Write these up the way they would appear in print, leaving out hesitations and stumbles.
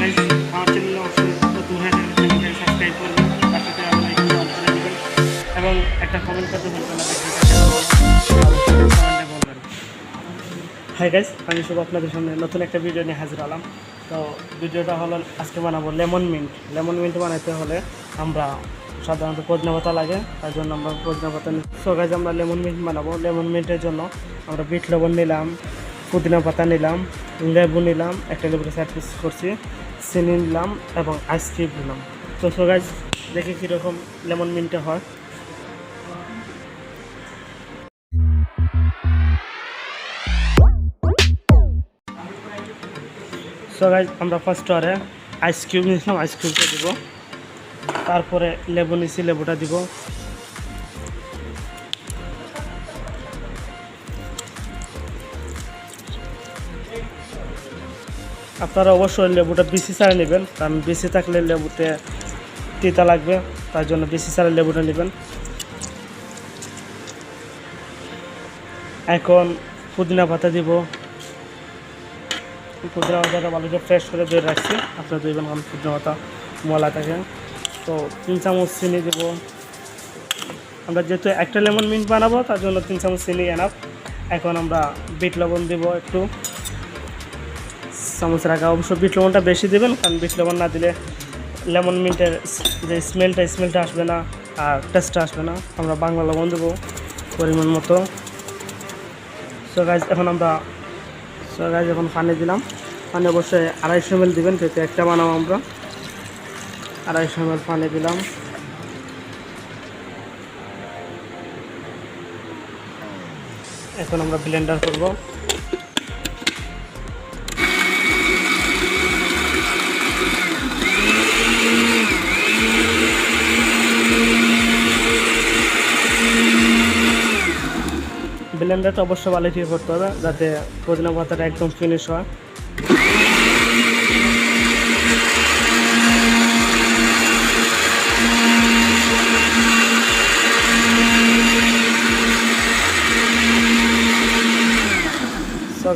Guys আমার চ্যানেলে অবশ্যই নতুন হয়ে থাকলে চ্যানেলটাকে সাবস্ক্রাইব করবেন, তার সাথে বেল আইকনটা অন করে দিবেন এবং একটা কমেন্ট করতে ভুলবেন না। কমেন্টে বলবেন। হাই গাইস, আমি শুভ আপনাদের সামনে নতুন একটা ভিডিও নিয়ে হাজির হলাম। তো ভিডিওটা হলো আজকে বানাবো লেমন মিন্ট। লেমন মিন্ট বানাতে হলে আমরা সাধারণত পুদিনা পাতা লাগে, তার জন্য আমরা পুদিনা পাতা নিই। সো গাইস আমরা লেমন মিন্ট বানাবো। লেমন মিন্টের জন্য আমরা বিট লবণ নিলাম, পুদিনা পাতা নিলাম, লেবু নিলাম, একটা লেবুটা সাইড পিস করছি, চিনি নিলাম এবং আইসক্রিম নিলাম। তো সো গাইস দেখি কীরকম লেমন মিন্টটা হয়। সো গাইস আমরা ফার্স্ট আরে আইসক্রিম নিয়েছিলাম, আইসক্রিমটা দিব, তারপরে লেবু নিয়েছি, লেবুটা দিব, আপনারা অবশ্যই লেবুটা বেশি ছাড়া নেবেন, কারণ বেশি থাকলে লেবুতে তিতা লাগবে, তার জন্য বেশি ছাড়া লেবুটা নেবেন। এখন পুদিনা পাতা দিব, পুদিনা পাতাটা ভালো করে ফ্রেশ করে ধরে রাখছি, আপনারা দেবেন কারণ পুদিনা পাতা মলা থাকে। তো 3 চামচ চিনি দেব, আমরা যেহেতু একটা লেমন মিন্ট বানাবো তার জন্য 3 চামচ চিনি এনাফ। এখন আমরা বিট লবণ দেব একটু চামচ রাখা, অবশ্য বিট লবণটা বেশি দেবেন, কারণ বিট লবণ না দিলে লেমন মিন্টের যে স্মেলটা আসবে না আর টেস্টটা আসবে না। আমরা বাংলা লবণ দেবো পরিমাণ মতো। সো গাইজ এখন পানি দিলাম, পানি অবশ্যই 250 ml দিবেন, যেহেতু একটা বানাবো আমরা। 250 ml পানি দিলাম। এখন আমরা ব্লেন্ডার করব। ব্লেন্ডারটা অবশ্য ভালো ঠিক করতে হবে যাতে পুদিনা পাতাটা একদম ফিনিশ হয়। সো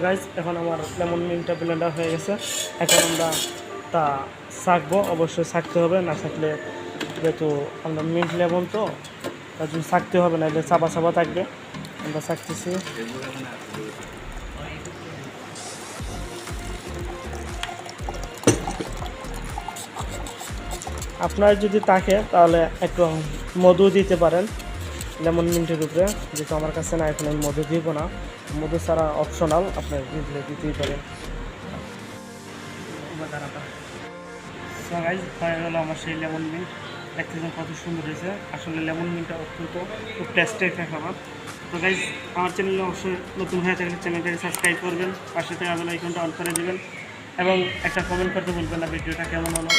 গাইজ এখন আমার লেমন মিন্টটা ব্লেন্ডার হয়ে গেছে। এখন আমরা তা ছাঁকবো, অবশ্যই ছাঁকতে হবে, না ছাঁকলে যেহেতু আমরা মিন্ট লেমন তো তার জন্য ছাঁকতে হবে, না এলে চাপা চাপা থাকবে। আমরা ছাঁকতেছি। আপনার যদি থাকে তাহলে একটু মধু দিতে পারেন লেমন মিন্টের উপরে, যেহেতু আমার কাছে না, এখন আমি মধু দিব না, মধু ছাড়া অপশনাল, আপনার দিতেই পারেন। হয়ে গেল আমার সেই লেমন মিন্ট, দেখতে কত সুন্দর হয়েছে। আসলে লেমন মিন্টটা অত্যন্ত খুব টেস্টি একটা খাবার। তো গাইজ আমার চ্যানেলে অবশ্যই নতুন হয়ে থাকলে চ্যানেলটাকে সাবস্ক্রাইব করবেন, পাশে থেকে বেল আইকনটা অন করে দেবেন এবং একটা কমেন্ট করতে ভুলবেন না ভিডিওটা কেমন হলো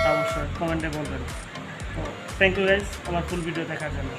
তা অবশ্যই কমেন্টে বলবেন। তো থ্যাংক ইউ গাইজ আমার ফুল ভিডিও দেখার জন্য।